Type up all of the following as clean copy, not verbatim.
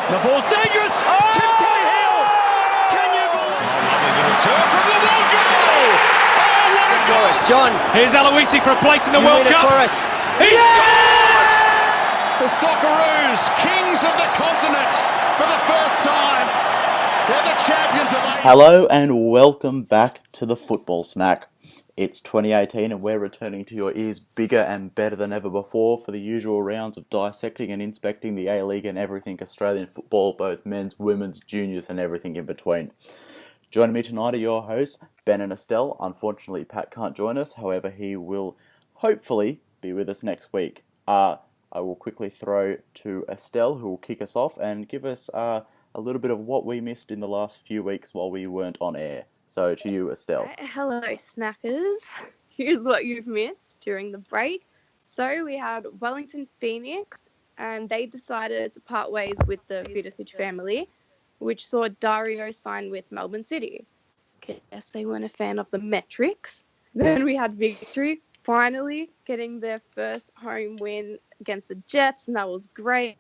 The ball's dangerous. Oh! Tim Cahill. Can you believe? Lovely little turn from the wall goal. Oh, what a goal! John. Here's Aloisi for a place in the World Cup. For us. He scored! The Socceroos, kings of the continent, for the first time. They're the champions of Asia. Hello and welcome back to the Football Snack. It's 2018 and we're returning to your ears bigger and better than ever before for the usual rounds of dissecting and inspecting the A-League and everything Australian football, both men's, women's, juniors and everything in between. Joining me tonight are your hosts, Ben and Estelle. Unfortunately, Pat can't join us, however he will hopefully be with us next week. I will quickly throw to Estelle, who will kick us off and give us a little bit of what we missed in the last few weeks while we weren't on air. So to you, Estelle. Hello, snackers. Here's what you've missed during the break. So we had Wellington Phoenix, and they decided to part ways with the Vidicic family, which saw Dario sign with Melbourne City. Guess they weren't a fan of the metrics. Then we had Victory finally getting their first home win against the Jets, and that was great.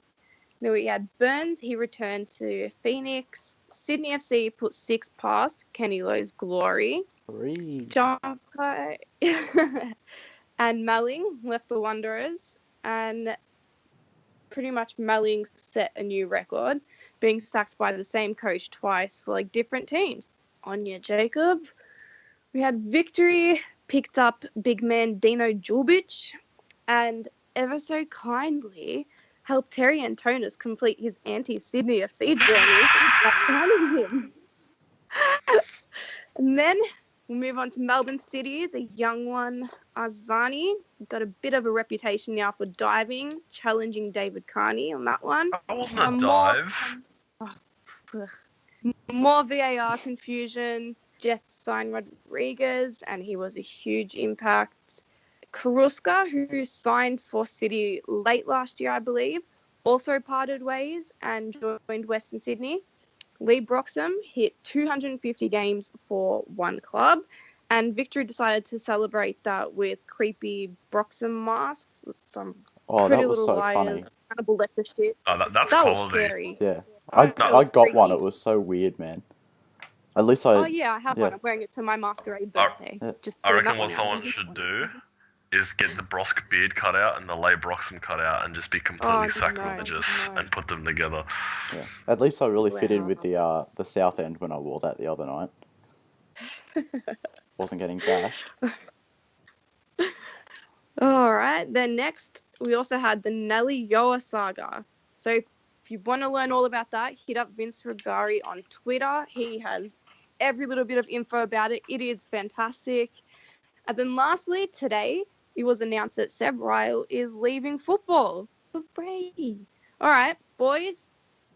Then we had Burns, he returned to Phoenix. Sydney FC put 6 past Kenny Lowe's glory. Jumper and Melling left the Wanderers, and pretty much Melling set a new record, being sacked by the same coach twice for different teams. Anya Jacob. We had Victory, picked up big man Dino Djulbic, and ever so kindly helped Terry Antonis complete his anti-Sydney FC journey. And then we'll move on to Melbourne City. The young one, Arzani, got a bit of a reputation now for diving, challenging David Carney on that one. That wasn't a dive. More VAR confusion. Jets signed Rodriguez, and he was a huge impact. Karuska, who signed for City late last year, I believe, also parted ways and joined Western Sydney. Lee Broxham hit 250 games for one club, and Victory decided to celebrate that with creepy Broxham masks with some pretty that was little so liars, funny. Hannibal Lecter shit. That's that quality. was scary. Yeah, I got freaky. one. It was so weird, man. At least I have one. I'm wearing it to my masquerade birthday. I reckon what someone should do is get the Brosk beard cut out and the Leigh Broxham cut out and just be completely sacrilegious and put them together. Yeah. At least I really fit in with the South End when I wore that the other night. Wasn't getting bashed. All right. Then next, we also had the Nelly Yoa saga. So if you want to learn all about that, hit up Vince Rigari on Twitter. He has every little bit of info about it. It is fantastic. And then lastly, today, it was announced that Seb Ryall is leaving football. Hooray. All right, boys,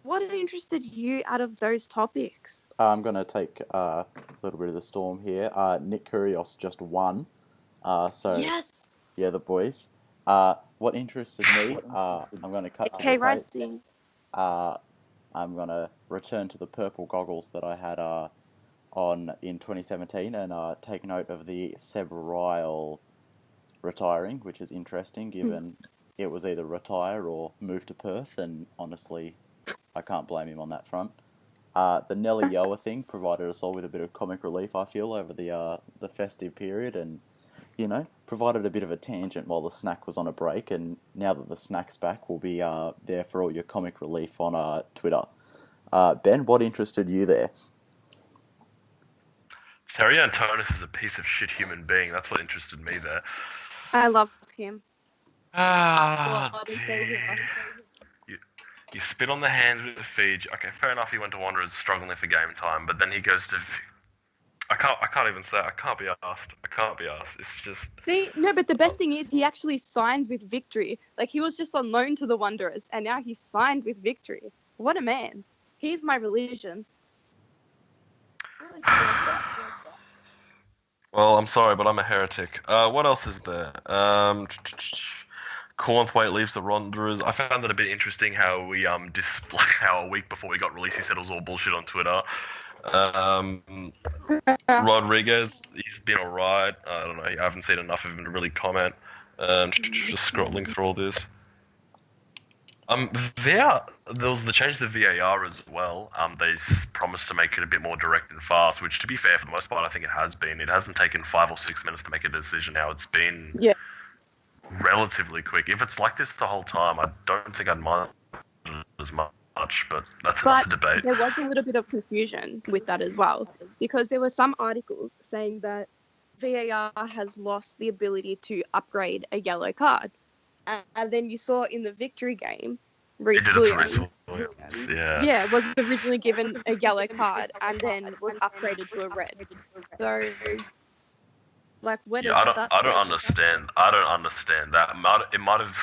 what interested you out of those topics? I'm going to take a little bit of the storm here. Nick Kyrgios just won. Yes. Yeah, the boys. What interested me, I'm going to cut to the Rising. I'm going to return to the purple goggles that I had on in 2017 and take note of the Seb Ryall retiring, which is interesting given it was either retire or move to Perth, and honestly, I can't blame him on that front. The Nelly Yoa thing provided us all with a bit of comic relief, I feel, over the festive period, and provided a bit of a tangent while the snack was on a break, and now that the snack's back, we'll be there for all your comic relief on Twitter. Ben, what interested you there? Terry Antonis is a piece of shit human being. That's what interested me there. I love him. You spit on the hands with the feed. Okay, fair enough. He went to Wanderers struggling for game time, but then he goes to. I can't even say. I can't be asked. It's just. See, no, but the best thing is he actually signs with Victory. He was just on loan to the Wanderers, and now he's signed with Victory. What a man! He's my religion. Well, I'm sorry, but I'm a heretic. What else is there? Cornthwaite leaves the Wanderers. I found it a bit interesting how we how a week before we got released he said it was all bullshit on Twitter. Rodriguez, he's been alright. I don't know. I haven't seen enough of him to really comment. Just scrolling through all this. VR, there was the change to VAR as well. They promised to make it a bit more direct and fast, which, to be fair, for the most part, I think it has been. It hasn't taken 5 or 6 minutes to make a decision now. It's been Yeah. relatively quick. If it's like this the whole time, I don't think I'd mind it as much, but that's But another debate. there was a little bit of confusion with that as well, because there were some articles saying that VAR has lost the ability to upgrade a yellow card. And then you saw in the victory game, Reece It did it to Reece Williams, Williams, yeah. yeah, was originally given a yellow card and then was upgraded to a red. So, like, where does Yeah, that I don't stand? understand. That. It might have.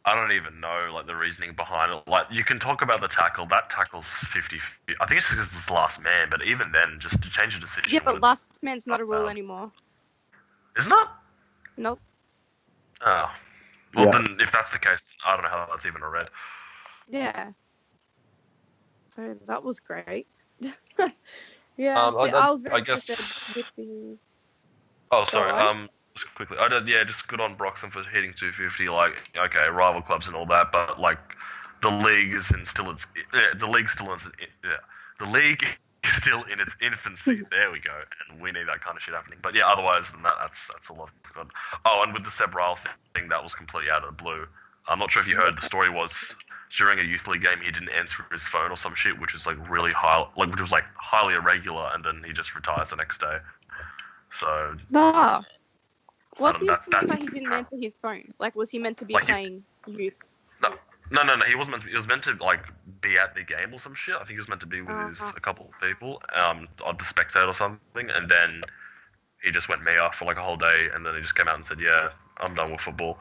I don't even know like the reasoning behind it. Like you can talk about the tackle. That tackle's 50. I think it's just because it's last man. But even then, just to change the decision. Yeah, but last man's not a rule anymore. Isn't it? Nope. Oh. Well, Yeah. then if that's the case, I don't know how that's even a red. Yeah. So that was great. Yeah, so I was very guess- interested with the... Oh, sorry. Go on. Just quickly. Just good on Broxham for hitting 250. Like, okay, rival clubs and all that, but like, the league is the league's still in the league is still in its infancy. There we go, and we need that kind of shit happening. But yeah, otherwise than that, that's a lot of good. Oh, and with the Seb Ryall thing, that was completely out of the blue. I'm not sure if you heard. The story was during a youth league game, he didn't answer his phone or some shit, which was like really high, like which was like highly irregular, and then he just retires the next day. So. Ah. What do you That- think that's- that he didn't answer his phone? Like, was he meant to be Like, playing youth? No, he wasn't meant to. He was meant to like be at the game or some shit. I think he was meant to be with a couple of people, on the spectator or something, and then he just went Mia for like a whole day, and then he just came out and said, "Yeah, I'm done with football."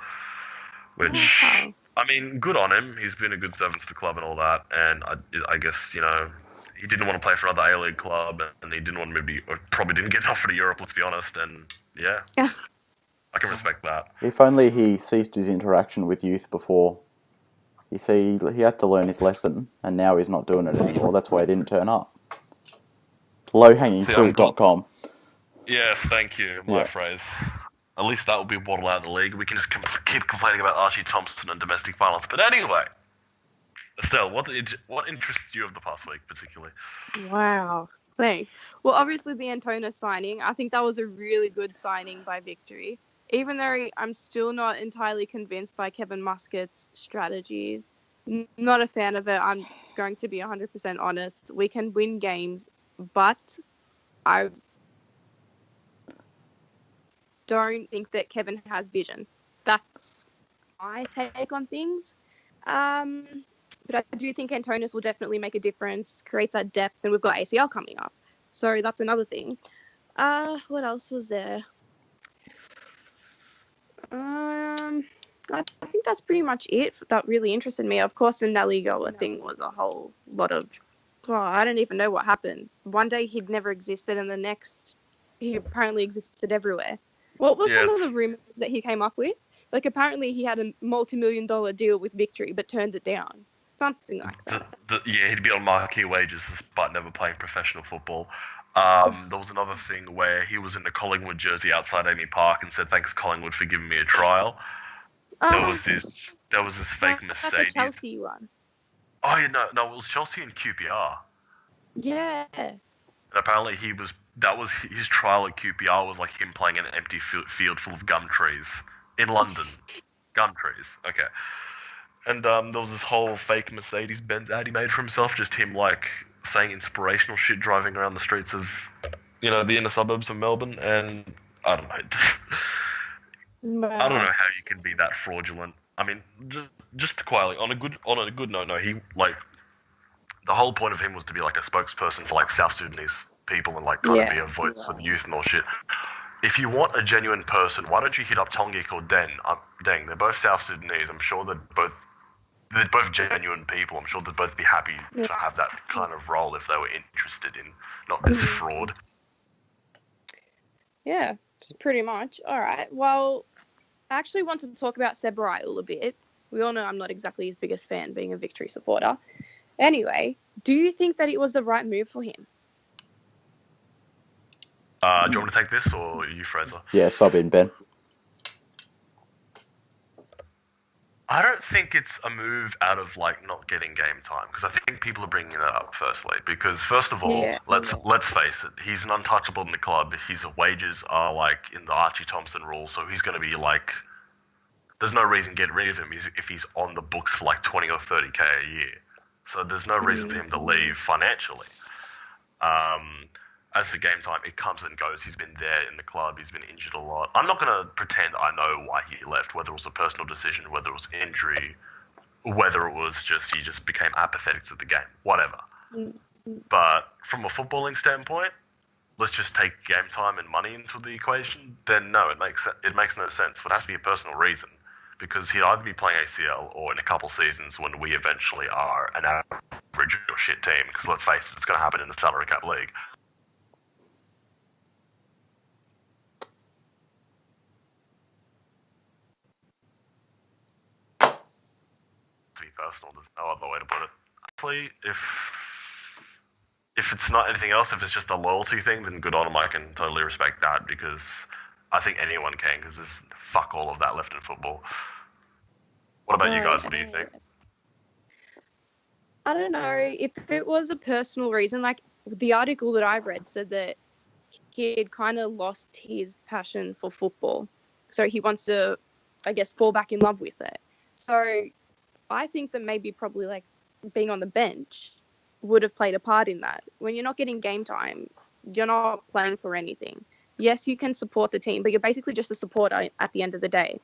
Which, Wow. I mean, good on him. He's been a good servant to the club and all that, and I guess he didn't want to play for another A-League club, and he didn't want to be, or probably didn't get an offer to Europe. Let's be honest, and yeah. I can respect that. If only he ceased his interaction with youth before. You see, he had to learn his lesson, and now he's not doing it anymore. That's why he didn't turn up. Lowhangingfruit.com. Yes, thank you. My phrase. At least that will be waddled out of the league. We can just keep complaining about Archie Thompson and domestic violence. But anyway, Estelle, what interests you of the past week particularly? Wow. Thanks. Well, obviously the Antona signing, I think that was a really good signing by Victory. Even though I'm still not entirely convinced by Kevin Muscat's strategies. Not a fan of it. I'm going to be 100% honest. We can win games, but I don't think that Kevin has vision. That's my take on things. But I do think Antonis will definitely make a difference, create that depth, and we've got ACL coming up. So that's another thing. What else was there? I think that's pretty much it that really interested me. Of course, the Nelly Yoa thing was a whole lot of... Oh, I don't even know what happened. One day he'd never existed, and the next he apparently existed everywhere. What were some of the rumors that he came up with? Like, apparently he had a multi-million-dollar deal with Victory, but turned it down. Something like that. He'd be on marquee wages despite never playing professional football. There was another thing where he was in the Collingwood jersey outside Amy Park and said, "Thanks Collingwood for giving me a trial." There was this fake Mercedes. That's the Chelsea one. Oh yeah, no, it was Chelsea and QPR. Yeah. And apparently that was his trial at QPR was like him playing in an empty field full of gum trees in London. Gum trees, okay. And there was this whole fake Mercedes Benz ad he made for himself, just him like saying inspirational shit driving around the streets of, the inner suburbs of Melbourne, and I don't know. I don't know how you can be that fraudulent. I mean, just quietly on a good note. No, he like the whole point of him was to be like a spokesperson for like South Sudanese people and like kind of be a voice for the youth and all shit. If you want a genuine person, why don't you hit up Tongik or Deng? They're both South Sudanese. I'm sure they're both genuine people. I'm sure they'd both be happy to have that kind of role if they were interested in not this fraud. Yeah, pretty much. All right. Well, I actually wanted to talk about Seb Ryall a bit. We all know I'm not exactly his biggest fan, being a Victory supporter. Anyway, do you think that it was the right move for him? Do you want me to take this, or you, Fraser? Yeah, sub in, Ben. I don't think it's a move out of like not getting game time because I think people are bringing that up firstly because first of all, let's face it, he's an untouchable in the club. His wages are like in the Archie Thompson rule, so he's going to be like, there's no reason to get rid of him if he's on the books for like 20 or 30k a year. So there's no reason for him to leave financially. As for game time, it comes and goes. He's been there in the club. He's been injured a lot. I'm not going to pretend I know why he left, whether it was a personal decision, whether it was injury, whether it was just he just became apathetic to the game, whatever. But from a footballing standpoint, let's just take game time and money into the equation. Then no, it makes no sense. But it has to be a personal reason because he'd either be playing ACL or in a couple seasons when we eventually are an average or shit team. Because let's face it, it's going to happen in the salary cap league. Personal, there's no other way to put it. Actually, if it's not anything else, if it's just a loyalty thing, then good on him. I can totally respect that because I think anyone can because there's fuck all of that left in football. What about you guys? What do you think? I don't know. If it was a personal reason, like the article that I read said that he had kind of lost his passion for football. So he wants to, I guess, fall back in love with it. So I think that maybe probably like being on the bench would have played a part in that. When you're not getting game time, you're not playing for anything. Yes, you can support the team, but you're basically just a supporter at the end of the day.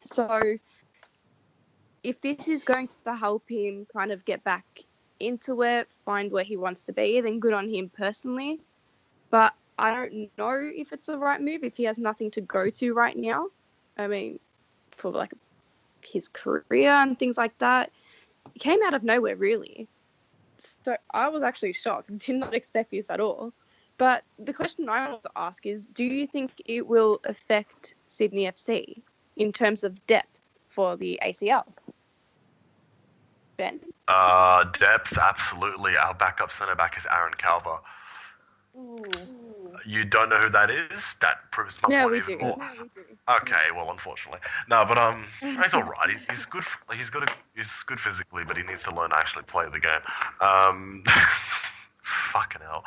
So if this is going to help him kind of get back into it, find where he wants to be, then good on him personally. But I don't know if it's the right move if he has nothing to go to right now. I mean, for like his career and things like that. It came out of nowhere, really. So I was actually shocked. Did not expect this at all. But the question I want to ask is, do you think it will affect Sydney FC in terms of depth for the ACL? Ben? Depth, absolutely. Our backup centre-back is Aaron Calver. Ooh. You don't know who that is? That proves my point even more. No, we do. Okay, well, unfortunately, no, but he's all right. He's good. He's good physically, but he needs to learn to actually play the game. Fucking hell.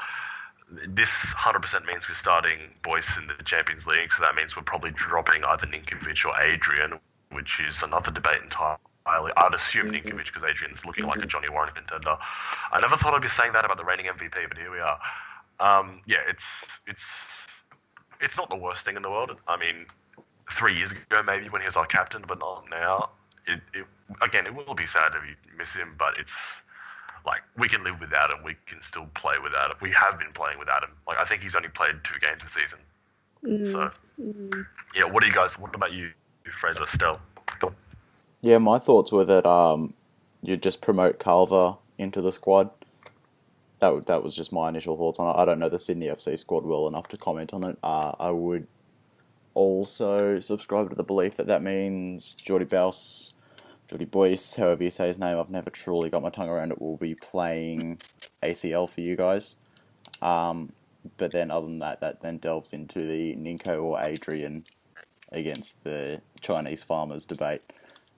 This 100% means we're starting Boyce in the Champions League, so that means we're probably dropping either Ninkovic or Adrian, which is another debate entirely. I'd assume Ninkovic because Adrian's looking like a Johnny Warren contender. I never thought I'd be saying that about the reigning MVP, but here we are. Yeah, it's not the worst thing in the world. I mean, 3 years ago maybe when he was our captain, but not now. It will be sad if you miss him, but it's like we can live without him. We can still play without him. We have been playing without him. Like I think he's only played 2 games this season. So yeah, what about you, Fraser, Estelle? Go. Yeah, my thoughts were that you just promote Calver into the squad. That was just my initial thoughts on it. I don't know the Sydney FC squad well enough to comment on it. I would also subscribe to the belief that means Jordy Boyce, however you say his name, I've never truly got my tongue around it, will be playing ACL for you guys. But then other than that then delves into the Ninko or Adrian against the Chinese farmers debate.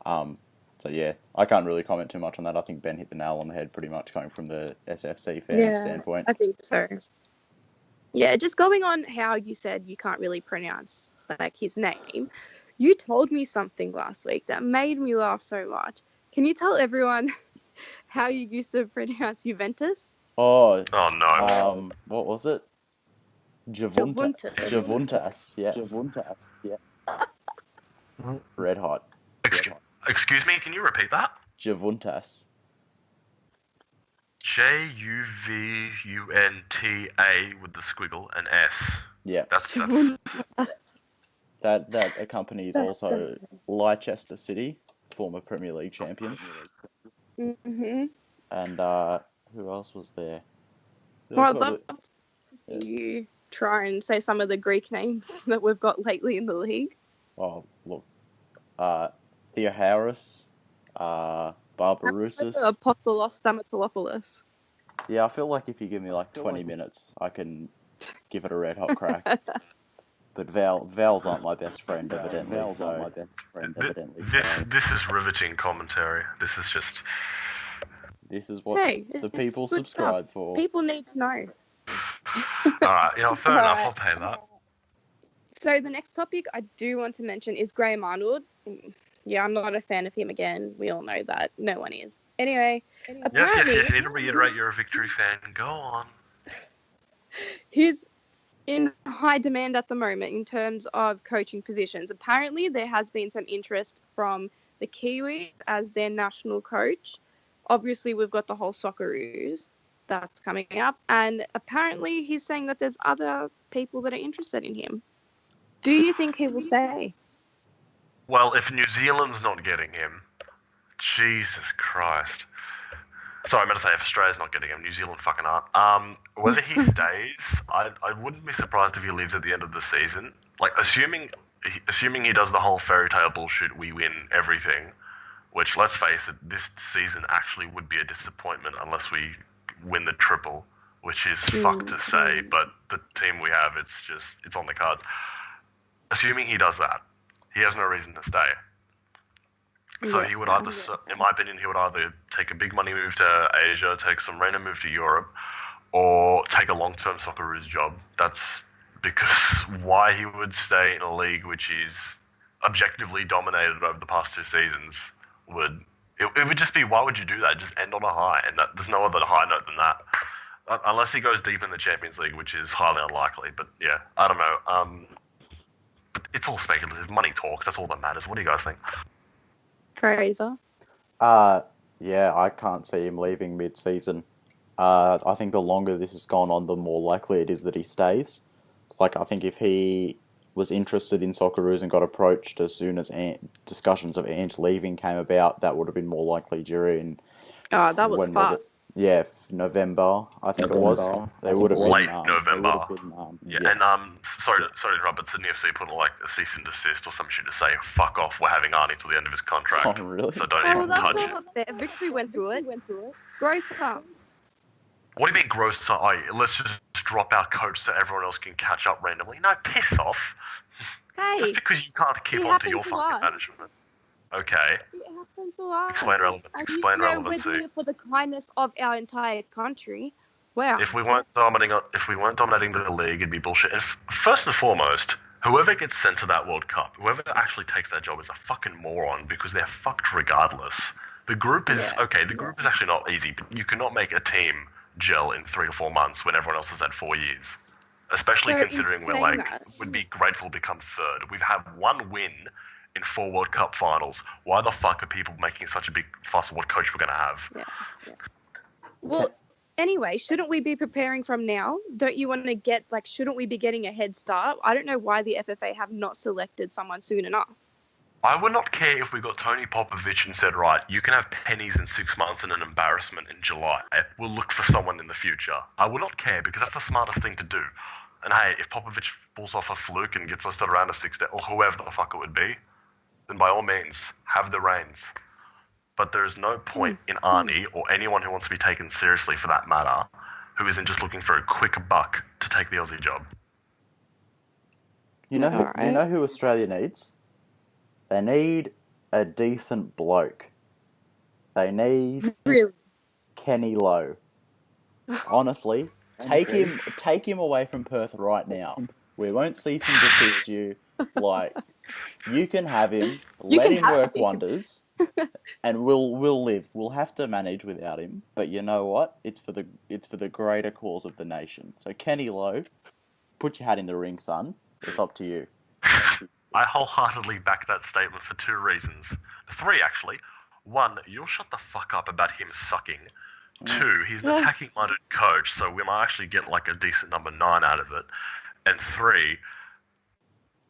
So yeah, I can't really comment too much on that. I think Ben hit the nail on the head pretty much coming from the SFC fan standpoint. I think so. Yeah, just going on how you said you can't really pronounce like his name. You told me something last week that made me laugh so much. Can you tell everyone how you used to pronounce Juventus? Oh no. What was it? Javuntas, yes. Javuntas, yeah. Red hot. Excuse me, can you repeat that? Javuntas. Juvunta with the squiggle and S. Yeah. That's That accompanies also Leicester City, former Premier League champions. Mm-hmm. And who else was there? Well, I'd love to see you try and say some of the Greek names that we've got lately in the league. Oh, look. Theoharis, Barbarousis. Apostolos Stamatolopoulos. Yeah, I feel like if you give me like 20 minutes, I can give it a red hot crack. But Val's not my best friend, evidently. This is riveting commentary. This is what Hey, the it's people good subscribe stuff. for. People need to know. Alright, fair enough, I'll pay that. So the next topic I do want to mention is Graham Arnold. Yeah, I'm not a fan of him again. We all know that. No one is. Anyway, apparently... Yes, you need to reiterate you're a Victory fan. Go on. He's in high demand at the moment in terms of coaching positions. Apparently, there has been some interest from the Kiwis as their national coach. Obviously, we've got the whole Socceroos that's coming up. And apparently, he's saying that there's other people that are interested in him. Do you think he will stay? Well, if New Zealand's not getting him, Jesus Christ. Sorry, I meant to say if Australia's not getting him, New Zealand fucking aren't. Whether he stays, I wouldn't be surprised if he leaves at the end of the season. Like, assuming he does the whole fairy tale bullshit, we win everything, which, let's face it, this season actually would be a disappointment unless we win the triple, which is fucked to say, but the team we have, it's on the cards. Assuming he does that, he has no reason to stay. So he would either, in my opinion, he would either take a big money move to Asia, take some random move to Europe, or take a long-term Socceroos job. That's because why he would stay in a league which is objectively dominated over the past 2 seasons it would just be, why would you do that? Just end on a high, and there's no other high note than that. Unless he goes deep in the Champions League, which is highly unlikely. But yeah, I don't know. It's all speculative. Money talks. That's all that matters. What do you guys think? Fraser? Yeah, I can't see him leaving mid-season. I think the longer this has gone on, the more likely it is that he stays. Like, I think if he was interested in Socceroos and got approached as soon as discussions of Ange leaving came about, that would have been more likely during... Oh, that was when fast. Was it? Yeah, November, I think it was. They would have been... Late November. Yeah, and sorry to interrupt, but Sydney FC put like a cease and desist or some shit to say, fuck off, we're having Arnie till the end of his contract. Oh, really? So don't even that's touch not it. fair. Victory went through it. Gross up. What do you mean gross? Let's just drop our coach so everyone else can catch up randomly. No, piss off. Hey, Just because you can't keep it on to your happened to fucking us. management. Okay. it happened to us. Explain We're relevancy. doing it for the kindness of our entire country. Wow. If we weren't dominating the league, it'd be bullshit. And first and foremost, whoever gets sent to that World Cup, whoever actually takes that job is a fucking moron because they're fucked regardless. The group is The group is actually not easy, but you cannot make a team gel in 3 to 4 months when everyone else has had 4 years. Especially So considering in we're saying like that- would be grateful to become third. We've had 1 win in 4 World Cup finals. Why the fuck are people making such a big fuss of what coach we're gonna have? Yeah. Well, anyway, shouldn't we be preparing from now? Don't you want to shouldn't we be getting a head start? I don't know why the FFA have not selected someone soon enough. I would not care if we got Tony Popovich and said, right, you can have pennies in 6 months and an embarrassment in July. We'll look for someone in the future. I would not care because that's the smartest thing to do. And hey, if Popovich pulls off a fluke and gets us to the round of 16, or whoever the fuck it would be, then by all means, have the reins. But there is no point in Arnie, or anyone who wants to be taken seriously for that matter, who isn't just looking for a quick buck to take the Aussie job. You know who Australia needs? They need a decent bloke. They need Really? Kenny Lowe. Honestly, take him away from Perth right now. We won't cease and desist you. Like, you can have him. Let him work wonders, and we'll live. We'll have to manage without him, but you know what? It's for the greater cause of the nation. So Kenny Lowe, put your hat in the ring, son. It's up to you. I wholeheartedly back that statement for 2 reasons. 3, actually. 1, you'll shut the fuck up about him sucking. 2, he's an attacking-minded coach, so we might actually get like a decent number 9 out of it. And 3,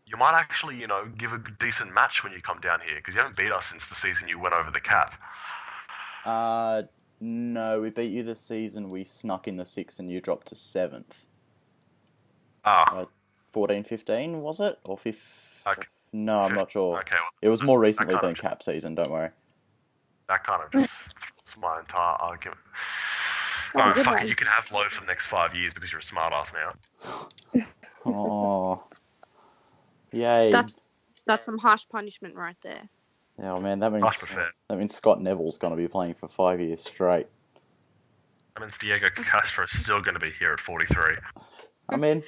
you might actually, give a decent match when you come down here, because you haven't beat us since the season you went over the cap. No, we beat you this season. We snuck in the 6th and you dropped to 7th. 14-15, was it? Or 5th? Okay. No, I'm not sure. Okay, well, it was more recently than cap season, don't worry. That kind of just throws my entire argument. Oh, Alright, good fuck one. it, you can have Lowe for the next 5 years because you're a smart ass now. Oh. Yay. That's some harsh punishment right there. Oh man, that fair. means Scott Neville's going to be playing for 5 years straight. That means Diego Castro's still going to be here at 43. I mean,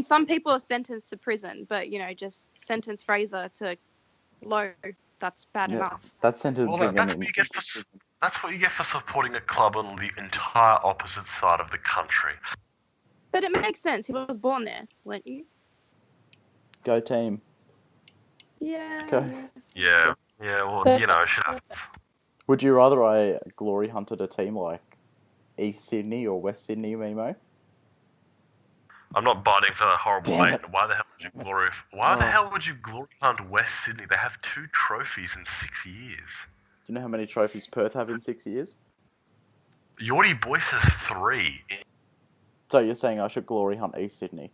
some people are sentenced to prison, but just sentence Fraser to low. That's bad enough. That's sentencing. Well, that's what you get for supporting a club on the entire opposite side of the country. But it makes sense. He was born there, weren't you? Go team. Yeah. Go. Yeah. Well, shit happens. Would you rather I glory hunted a team like East Sydney or West Sydney, Mimo? I'm not biting for that horrible Damn hate. it. Why the hell would you glory hunt West Sydney? They have 2 trophies in 6 years. Do you know how many trophies Perth have in 6 years? Yordi Boyce has 3. So you're saying I should glory hunt East Sydney?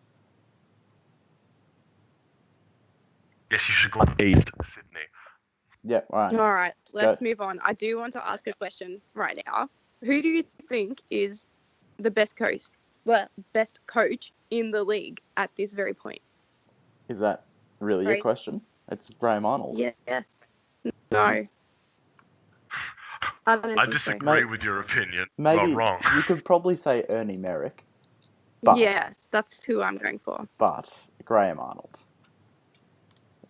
Yes, you should glory East Sydney. Yeah, alright. All right, let's move on. I do want to ask a question right now. Who do you think is the best coach in the league at this very point? Is that really a question? It's Graham Arnold. Yes. No. I disagree with your opinion. Maybe wrong. You could probably say Ernie Merrick. But, yes, that's who I'm going for. But Graham Arnold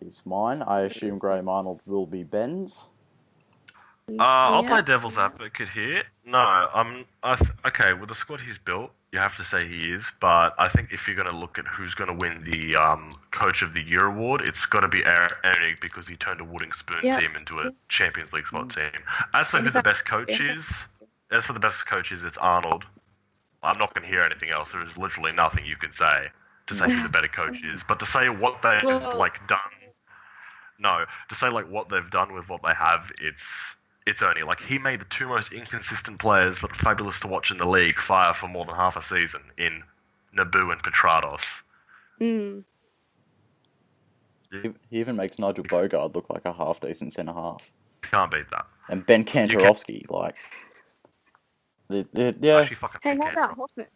is mine. I assume Graham Arnold will be Ben's. I'll play devil's advocate here. No, okay, with the squad he's built, you have to say he is, but I think if you're going to look at who's going to win the Coach of the Year award, it's got to be Eric because he turned a wooden spoon team into a Champions League spot team. As for who the best coach is, it's Arnold. I'm not going to hear anything else. There is literally nothing you can say to say who the better coach is, but to say what they've done. No, to say what they've done with what they have, it's only he made the 2 most inconsistent players but fabulous to watch in the league fire for more than half a season in Naboo and Petrados. Mm. He even makes Nigel Bogard look like a half decent centre half. Can't beat that. And Ben Kantarovski, yeah. Actually, fucking Hey, what about Hoffman?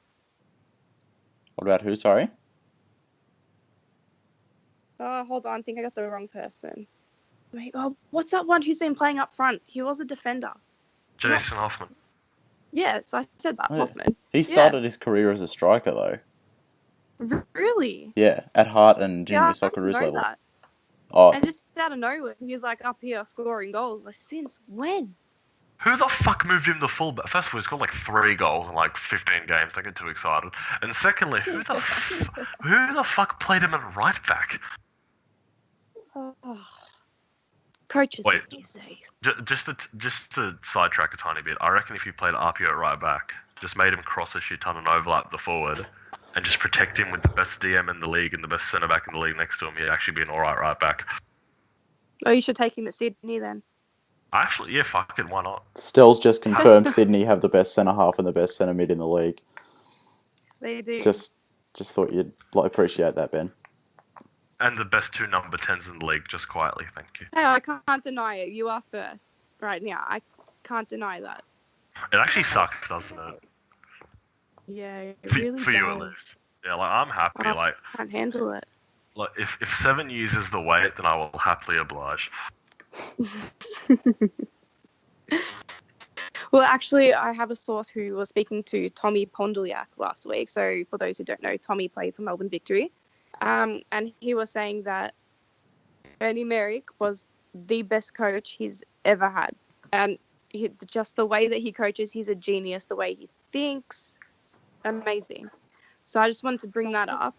What about who? Sorry. Oh, hold on. I think I got the wrong person. Wait, what's that one who's been playing up front? He was a defender. Jason Hoffman. Yeah, so I said that, Hoffman. He started his career as a striker, though. Really? Yeah, at Hart and Junior Socceroos level. That. Oh. And just out of nowhere, he's up here scoring goals. Since when? Who the fuck moved him to fullback? First of all, he's got 3 goals in 15 games. Don't get too excited. And secondly, who the fuck played him at right back? Oh. Coaches these days. Just to sidetrack a tiny bit, I reckon if you played Arpio at right back, just made him cross a shit ton and overlap the forward, and just protect him with the best DM in the league and the best centre back in the league next to him, he'd actually be an alright right back. Oh, you should take him at Sydney then. Actually, yeah, fuck it, why not? Stell's just confirmed Sydney have the best centre half and the best centre mid in the league. They do. Just thought you'd appreciate that, Ben. And the best 2 number 10s in the league, just quietly, thank you. Hey, I can't deny it. You are first right now. I can't deny that. It actually sucks, doesn't it? Yeah, it really for does. you at least. Yeah, I'm happy. I can't handle it. If 7 years is the wait, then I will happily oblige. Well, actually, I have a source who was speaking to Tommy Pondoliak last week. So, for those who don't know, Tommy played for Melbourne Victory. And he was saying that Ernie Merrick was the best coach he's ever had. And just the way that he coaches, he's a genius. The way he thinks, amazing. So I just wanted to bring that up.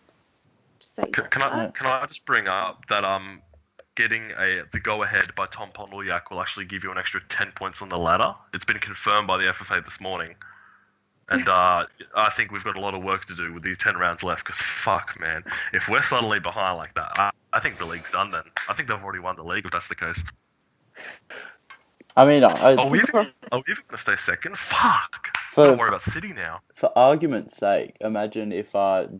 Can I just bring up that getting the go-ahead by Tom Pondoliak will actually give you an extra 10 points on the ladder. It's been confirmed by the FFA this morning. And I think we've got a lot of work to do with these 10 rounds left, because fuck, man. If we're suddenly behind like that, I think the league's done then. I think they've already won the league if that's the case. I mean, Are we even going to stay second? Fuck! Don't worry about City now. For argument's sake, imagine if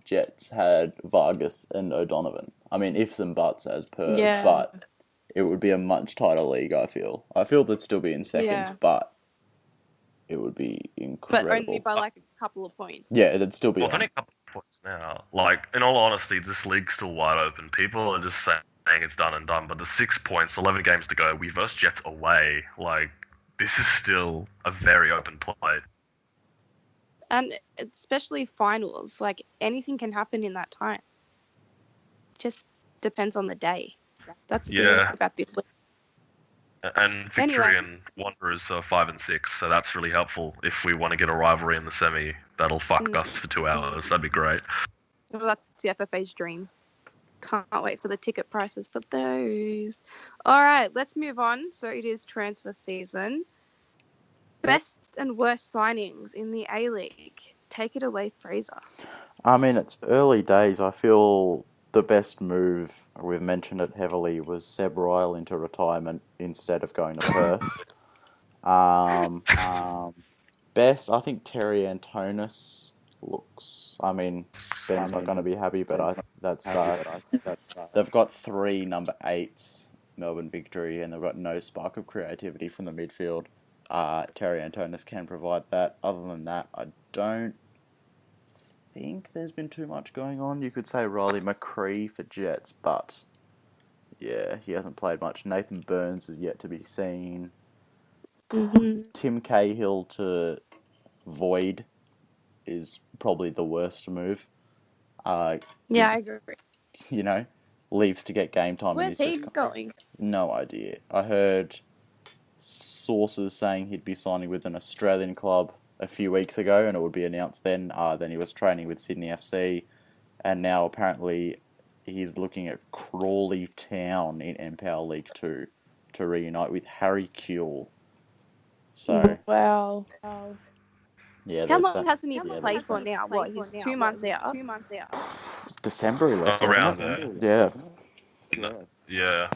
Jets had Vargas and O'Donovan. I mean, ifs and buts as per, but it would be a much tighter league, I feel. I feel they'd still be in second, but it would be incredible. But only by a couple of points. Yeah, it'd still be. Well, it's only a couple of points now. Like, in all honesty, this league's still wide open. People are just saying it's done and done, but the 6 points, 11 games to go, we versus Jets away. Like, this is still a very open play. And especially finals, like anything can happen in that time. Just depends on the day. That's the thing about this league. And Victory and Wanderers are 5 and 6, so that's really helpful. If we want to get a rivalry in the semi, that'll fuck us for 2 hours. That'd be great. Well, that's the FFA's dream. Can't wait for the ticket prices for those. All right, let's move on. So it is transfer season. Best and worst signings in the A-League. Take it away, Fraser. I mean, it's early days. I feel the best move, we've mentioned it heavily, was Seb Ryall into retirement instead of going to Perth. Best, I think Terry Antonis looks. I mean, Ben's not going to be happy, but they've got 3 number 8s, Melbourne Victory, and they've got no spark of creativity from the midfield. Terry Antonis can provide that. Other than that, I don't think there's been too much going on. You could say Riley McCree for Jets, but yeah, he hasn't played much. Nathan Burns is yet to be seen. Tim Cahill to Void is probably the worst move. I agree. You know, leaves to get game time. Where's he going? No idea. I heard sources saying he'd be signing with an Australian club a few weeks ago, and it would be announced then. Then he was training with Sydney FC, and now apparently he's looking at Crawley Town in Empower League 2 to reunite with Harry Kuehl. So wow. Yeah. How long hasn't he played for now? What? He's 2 months out. December he left. Around there. Yeah. Yeah.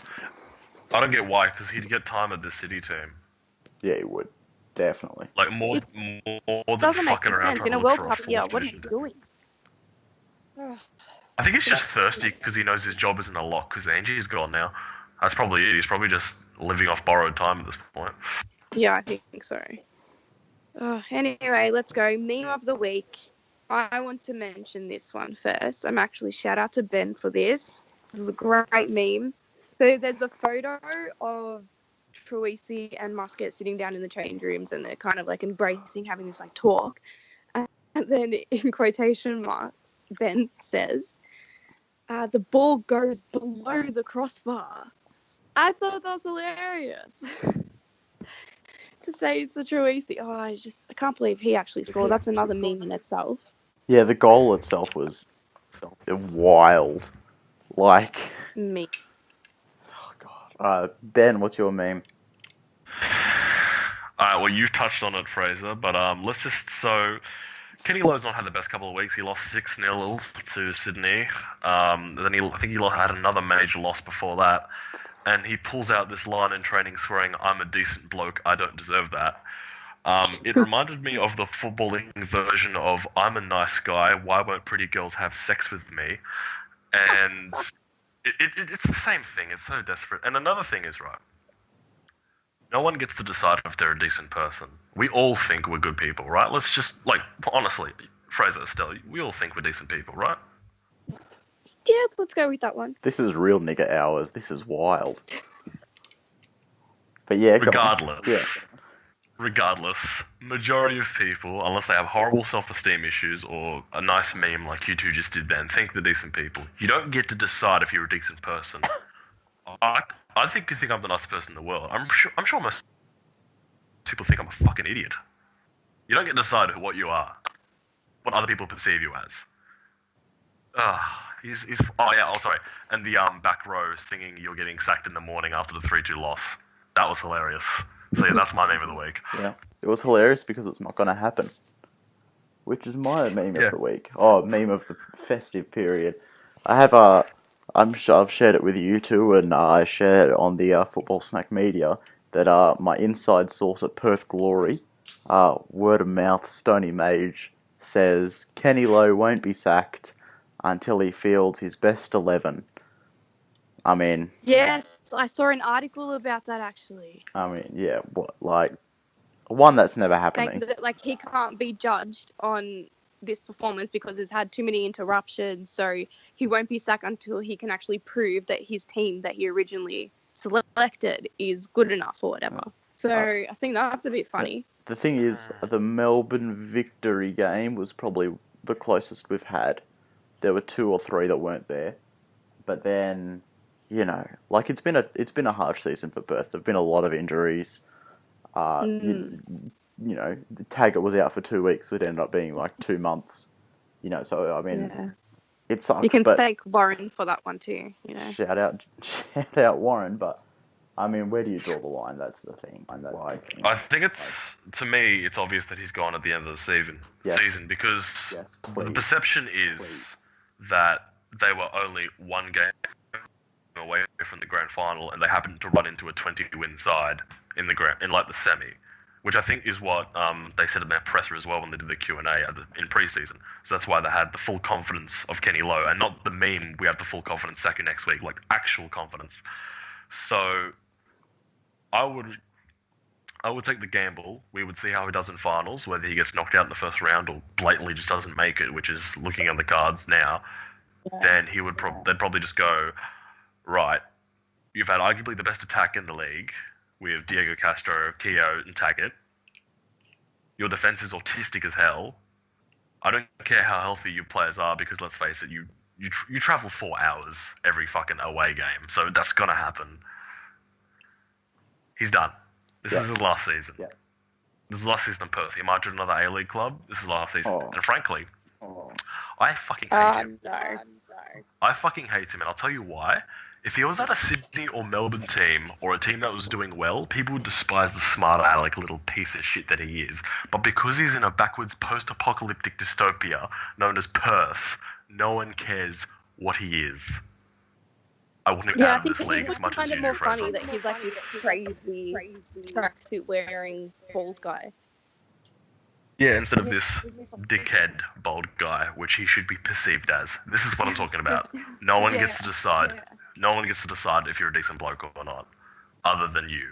I don't get why, because he'd get time at the City team. Yeah, he would. Definitely. Like, more than doesn't make fucking around sense. In a trying to World look for Cup year, what are you team. doing? I think he's just thirsty because he knows his job isn't a lock because Angie's gone now. That's probably it. He's probably just living off borrowed time at this point. Yeah, I think so. Anyway, let's go. Meme of the week. I want to mention this one first. I'm actually shout out to Ben for this. This is a great meme. So there's a photo of Truisi and Muscat sitting down in the change rooms, and they're kind of like embracing, having this like talk. And then in quotation marks, Ben says, "The ball goes below the crossbar." I thought that was hilarious. To say it's a Truisi. I can't believe he actually scored. That's another meme in itself. Yeah, the goal itself was wild. Like, Me. oh god. Ben, what's your meme? Alright, well, you touched on it, Fraser, but Kenny Lowe's not had the best couple of weeks. He lost 6-0 to Sydney. Then I think he had another major loss before that. And he pulls out this line in training swearing, "I'm a decent bloke, I don't deserve that." It reminded me of the footballing version of "I'm a nice guy, why won't pretty girls have sex with me?" And it's the same thing. It's so desperate. And another thing is, right, no one gets to decide if they're a decent person. We all think we're good people, right? Let's just, like, honestly, Fraser, Estelle, we all think we're decent people, right? Yeah, let's go with that one. This is real nigger hours. This is wild. But yeah, Regardless, majority of people, unless they have horrible self-esteem issues or a nice meme like you two just did then, think they're decent people. You don't get to decide if you're a decent person. I think you think I'm the nicest person in the world. I'm sure most people think I'm a fucking idiot. You don't get to decide what you are, what other people perceive you as. Sorry. And the back row singing "You're Getting Sacked in the Morning" after the 3-2 loss. That was hilarious. So yeah, that's my meme of the week. Yeah, it was hilarious because it's not going to happen. Which is my meme of the week. Oh, meme of the festive period. I've shared it with you too, and I shared it on the Football Snack Media, that my inside source at Perth Glory, word of mouth, Stony Mage, says Kenny Lowe won't be sacked until he fields his best 11. I mean... Yes, I saw an article about that, actually. I mean, yeah, one that's never happening. Like, he can't be judged on this performance because he's had too many interruptions. So he won't be sacked until he can actually prove that his team that he originally selected is good enough or whatever. So I think that's a bit funny. The thing is, the Melbourne victory game was probably the closest we've had. There were 2 or 3 that weren't there, but then, you know, like it's been a harsh season for Perth. There've been a lot of injuries. You know, Taggart was out for 2 weeks. It ended up being like 2 months. You know, so I mean, it sucks. You can but thank Warren for that one too. You know, shout out Warren. But I mean, where do you draw the line? That's the thing. I think to me, it's obvious that he's gone at the end of the season. Yes. Because please. The perception is that they were only 1 game away from the grand final, and they happened to run into a 20-win side in the semi, which I think is what they said in their presser as well when they did the Q&A in preseason. So that's why they had the full confidence of Kenny Lowe, and not the meme. We have the full confidence Saki next week, like actual confidence. So I would take the gamble. We would see how he does in finals, whether he gets knocked out in the first round or blatantly just doesn't make it, which is looking on the cards now. Then they'd probably just go, right, you've had arguably the best attack in the league with Diego Castro, Keogh, and Taggart. Your defense is autistic as hell. I don't care how healthy your players are, because let's face it, you travel 4 hours every fucking away game, so that's gonna happen. He's done. This is his last season. Yeah. This is last season in Perth. He might do another A-League club. This is last season. And frankly, I fucking hate him. No. I fucking hate him, and I'll tell you why. If he was at a Sydney or Melbourne team, or a team that was doing well, people would despise the smart aleck little piece of shit that he is. But because he's in a backwards post-apocalyptic dystopia known as Perth, no one cares what he is. I want him out of this league as much as you do, Fraser. I think it's more funny that he's like this crazy tracksuit wearing bald guy. Yeah, instead of this dickhead bald guy, which he should be perceived as. This is what I'm talking about. No one gets to decide. Yeah. No one gets to decide if you're a decent bloke or not, other than you.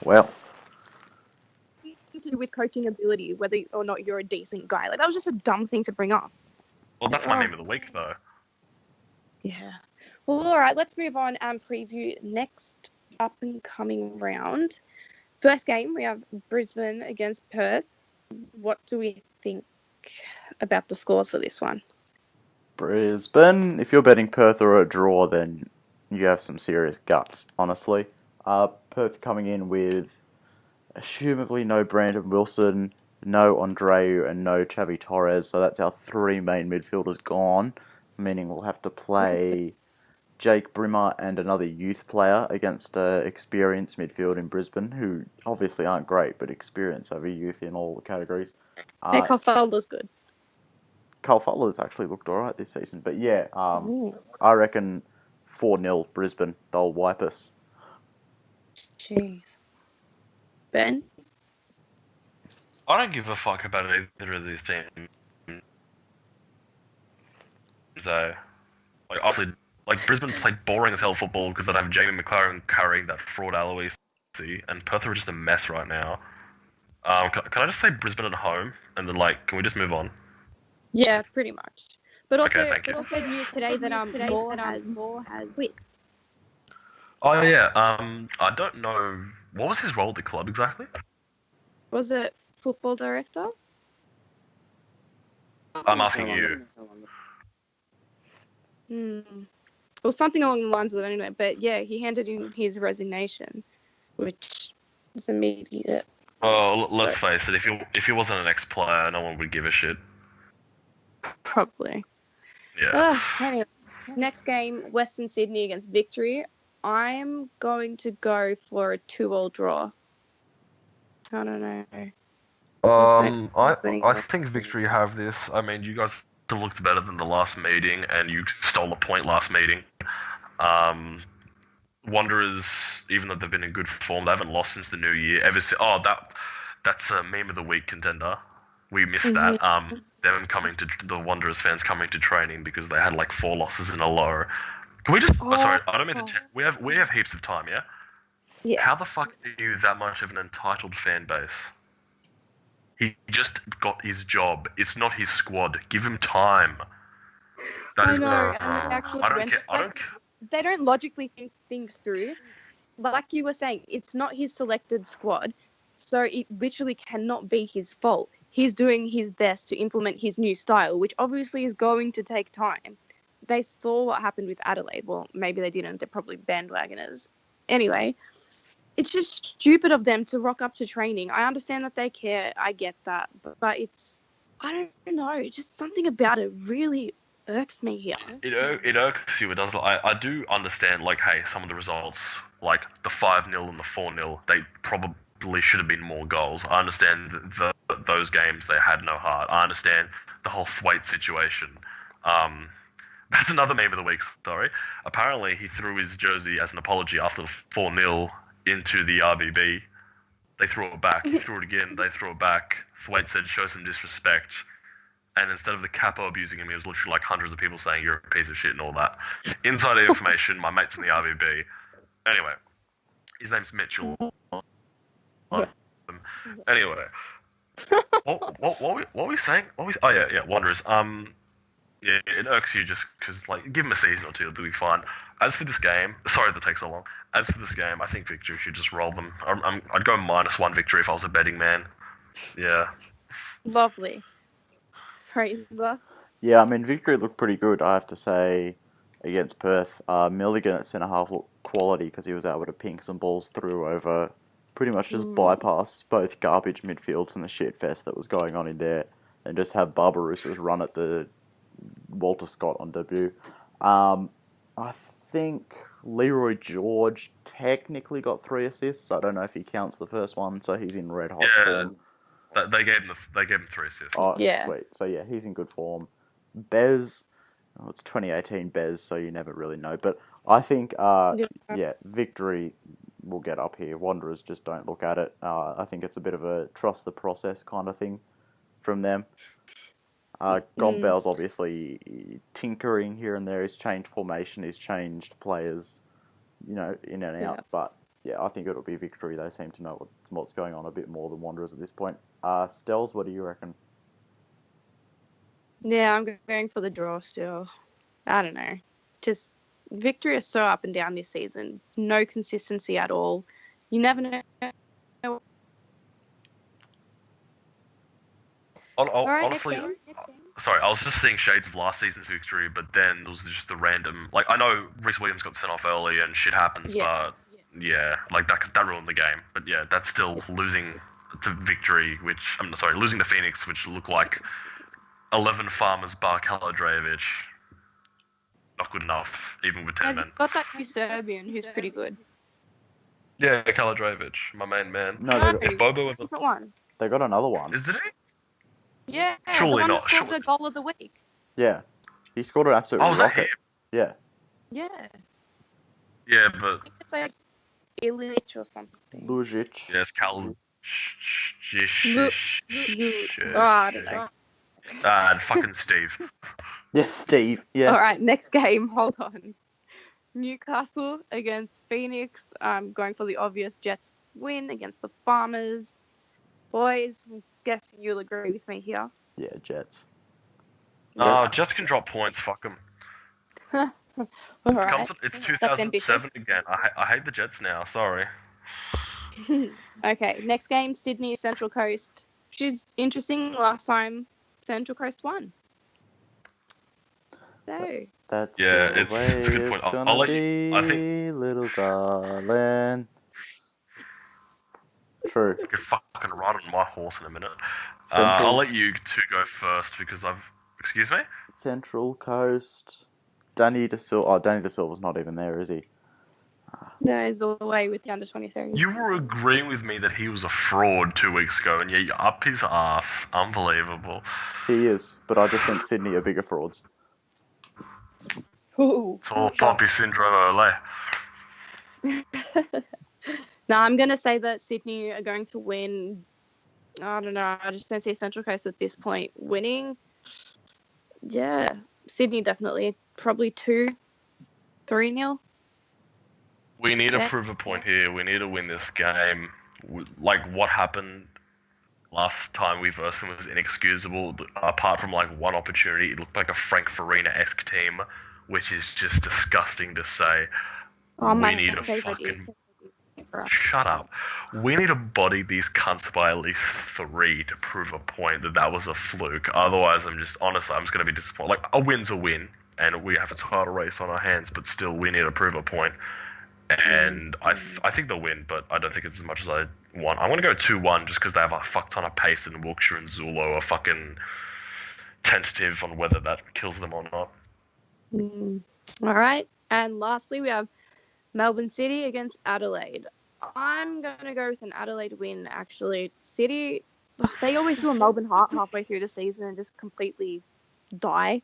Well, to do with coaching ability, whether or not you're a decent guy. Like, that was just a dumb thing to bring up. Well, that's my meme of the week, though. Yeah. Well, all right, let's move on and preview next up-and-coming round. First game, we have Brisbane against Perth. What do we think about the scores for this one? Brisbane, if you're betting Perth or a draw, then you have some serious guts, honestly. Perth coming in with, assumably, no Brandon Wilson, no Andreu, and no Xavi Torres, so that's our 3 main midfielders gone, meaning we'll have to play Jake Brimmer and another youth player against experienced midfield in Brisbane, who obviously aren't great, but experience over youth in all the categories. Carl Fowler's good. Carl Fowler's actually looked alright this season, but yeah, I reckon 4-0 Brisbane, they'll wipe us. Jeez. Ben? I don't give a fuck about either of these teams. So, obviously, Brisbane played boring as hell football because they have Jamie McLaren carrying that fraud Aloisi, and Perth are just a mess right now. Can I just say Brisbane at home, and then, can we just move on? Yeah, pretty much. But also, okay, thank you. Also news today that Moore has quit. Oh yeah. I don't know. What was his role at the club exactly? Was it football director? I'm asking you. Well, something along the lines of that anyway. But yeah, he handed in his resignation, which was immediate. Oh, let's face it. If he wasn't an ex-player, no one would give a shit. Probably. Yeah. Anyway, next game, Western Sydney against Victory. I'm going to go for a 2-2 draw. I don't know. I think Victory have this. I mean, you guys looked better than the last meeting, and you stole a point last meeting. Wanderers, even though they've been in good form, they haven't lost since the new year. That's a meme of the week contender. We missed that. Them coming to the Wanderers fans coming to training because they had 4 losses in a row. Can we just? Sorry, I don't mean to. We have heaps of time, yeah. Yeah. How the fuck are you that much of an entitled fan base? He just got his job. It's not his squad. Give him time. I know, and they actually I don't went. care. I don't. They don't logically think things through. Like you were saying, it's not his selected squad, so it literally cannot be his fault. He's doing his best to implement his new style, which obviously is going to take time. They saw what happened with Adelaide. Well, maybe they didn't. They're probably bandwagoners. Anyway, it's just stupid of them to rock up to training. I understand that they care. I get that. But it's, I don't know, just something about it really irks me here. It irks you. It does. I do understand. Like, hey, some of the results, like the 5-0 and the 4-0, they probably should have been more goals. I understand those games they had no heart. I understand the whole Thwaite situation. That's another meme of the week. Sorry. Apparently, he threw his jersey as an apology after the 4-0 into the RBB. They threw it back. He threw it again. They threw it back. Thwaite said, "Show some disrespect." And instead of the capo abusing him, he was literally like hundreds of people saying, "You're a piece of shit," and all that. Insider information, my mate's in the RBB. Anyway, his name's Mitchell. Anyway, what were we saying? Oh yeah, Wanderers. Yeah, it irks you just because, like, give him a season or two, it'll be fine. As for this game, sorry that takes so long. As for this game, I think victory should just roll them. I'd go -1 victory if I was a betting man. Yeah. Lovely. Fraser. Yeah, I mean, victory looked pretty good, I have to say, against Perth. Milligan at centre-half looked quality because he was able to ping some balls through over, pretty much just bypass both garbage midfields and the shit fest that was going on in there, and just have Barbarouses run at the Walter Scott on debut. I think Leroy George technically got 3 assists. I don't know if he counts the first one, so he's in red hot form. They gave him 3 assists. Oh, yeah. Sweet. So yeah, he's in good form. Bez, it's 2018 Bez, so you never really know. But I think, victory will get up here. Wanderers just don't look at it. I think it's a bit of a trust the process kind of thing from them. Gombell's obviously tinkering here and there. He's changed formation. He's changed players, in and out. Yeah. But yeah, I think it'll be victory. They seem to know what's going on a bit more than Wanderers at this point. Stells, what do you reckon? Yeah, I'm going for the draw still. I don't know. Just victory is so up and down this season. It's no consistency at all. You never know. Honestly, sorry, I was just seeing shades of last season's victory, but then there was just the random. Like, I know Reece Williams got sent off early and shit happens, but yeah, like that ruined the game. But yeah, that's still losing to victory, losing to Phoenix, which looked like 11 farmers bar Kaladrajevic. Not good enough, even with 10 men. Got that new Serbian who's pretty good. Yeah, Kaladrajevic, my main man. No, If Bobo was different one. they got another one. Is it? Yeah, Surely the one not. that scored the goal of the week. Yeah, he scored an absolute was that rocket. him? Yeah. Yeah. Yeah, but I think it's like Ilic or something. Lujic. yes, Cal. I don't know. And fucking Steve. Yes, Steve. Yeah. All right, next game. Hold on. Newcastle against Phoenix. I'm going for the obvious Jets win against the Farmers. Boys, I'm guessing you'll agree with me here. Yeah, Jets. Jets can drop points. Fuck them. All right. It's 2007 again. I hate the Jets now. Sorry. Okay, next game, Sydney Central Coast. She's interesting. Last time, Central Coast won. So. That's it's a good point. I'll let you. I think little darling. True. I could fucking ride on my horse in a minute. Central- I'll let you two go first because Excuse me? Central Coast. Danny De Silva. Oh, Danny De Silva's not even there, is he? No, he's all the way with the under 23. You were agreeing with me that he was a fraud 2 weeks ago, and yet you're up his ass. Unbelievable. He is, but I just think Sydney are bigger frauds. Ooh. It's all Poppy syndrome, ole. No, I'm going to say that Sydney are going to win. I don't know. I just don't see Central Coast at this point winning. Yeah, Sydney definitely. Probably 2-3-0. We need to prove a point here. We need to win this game. Like, what happened last time we versed them was inexcusable. Apart from like one opportunity, it looked like a Frank Farina-esque team, which is just disgusting to say. Oh, We my need a favorite fucking... era. Shut up. We need to body these cunts by at least 3 to prove a point that was a fluke. Otherwise, I'm just going to be disappointed. Like, a win's a win, and we have a title race on our hands, but still, we need to prove a point. And I think they'll win, but I don't think it's as much as I want. I'm going to go 2-1 just because they have a fuck ton of pace, and Wilkshire and Zulo are fucking tentative on whether that kills them or not. All right. And lastly, we have Melbourne City against Adelaide. I'm going to go with an Adelaide win, actually. City, they always do a Melbourne Heart halfway through the season and just completely die.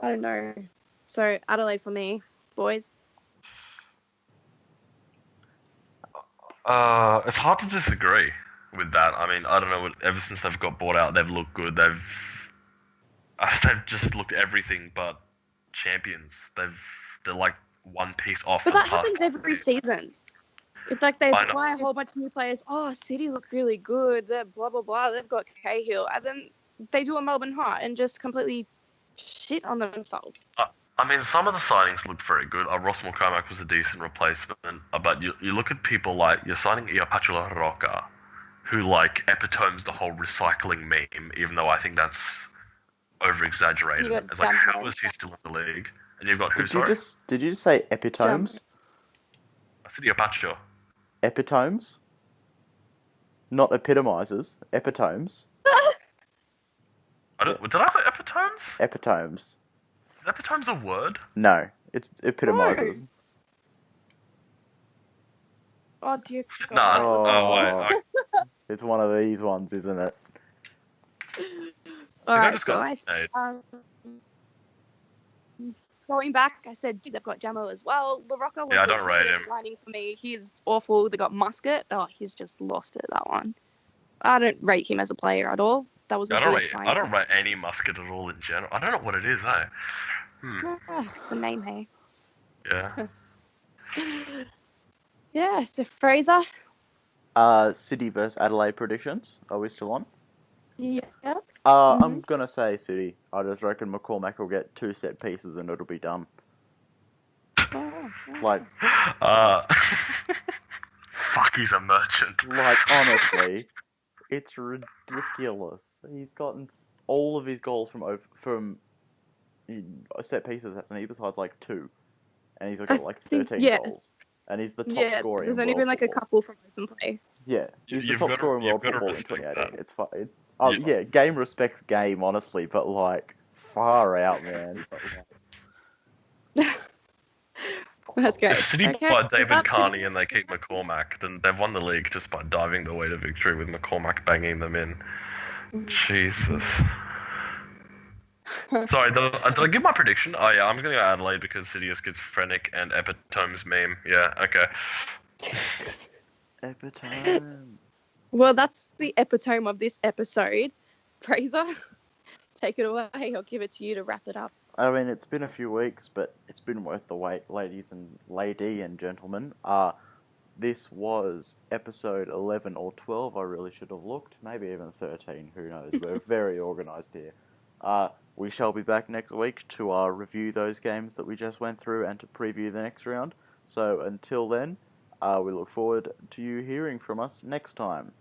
I don't know. So, Adelaide for me, boys. It's hard to disagree with that. I mean, I don't know. Ever since they've got bought out, they've looked good. They've just looked everything but champions. They're like one piece off. But that happens every season. It's like they acquire a whole bunch of new players. Oh, City look really good. They're blah, blah, blah. They've got Cahill. And then they do a Melbourne Heart and just completely shit on themselves. I mean, some of the signings looked very good. Ross McCormack was a decent replacement. But you look at people like, you're signing Iapachula Roca, who like epitomes the whole recycling meme, even though I think that's over-exaggerated. It's like, how is he still in the league? And you've got who, sorry? Did you just say epitomes? I said Iapacho. Epitomes? Not epitomizes. Epitomes. Did I say epitomes? Epitomes. Is epitomes a word? No, it epitomizes. Oh, dear God. No. Oh, wait. It's one of these ones, isn't it? Alright, going back, I said they've got Jamo as well. LaRocca was don't rate him. signing for me. He's awful. They got Muscat. Oh, he's just lost it, that one. I don't rate him as a player at all. That was I don't rate any Muscat at all in general. I don't know what it is, It's a name, hey. Yeah. Yeah, so Fraser. City versus Adelaide predictions. Are we still on? Yeah. I'm gonna say City. I just reckon McCormack will get 2 set pieces and it'll be done. Like, fuck, he's a merchant. Like, honestly, it's ridiculous. He's gotten all of his goals from set pieces, hasn't he? Besides like 2, and he's got like 13 goals, and he's the top scorer. There's in only world been like football. a couple from open play. Yeah, he's the top scorer in world football in respect 2018. that. It's fine. Oh yeah, game respects game, honestly, but like far out, man. That's great. If City buy David Carney and they keep McCormack, then they've won the league just by diving the way to victory with McCormack banging them in. Jesus. Sorry, did I give my prediction? Oh yeah, I'm going to go Adelaide because City is schizophrenic and epitomes meme. Yeah, okay. Epitome. Well, that's the epitome of this episode. Fraser, take it away. I'll give it to you to wrap it up. I mean, it's been a few weeks, but it's been worth the wait, lady and gentlemen. This was episode 11 or 12. I really should have looked. Maybe even 13. Who knows? We're very organised here. We shall be back next week to review those games that we just went through and to preview the next round. So until then, we look forward to you hearing from us next time.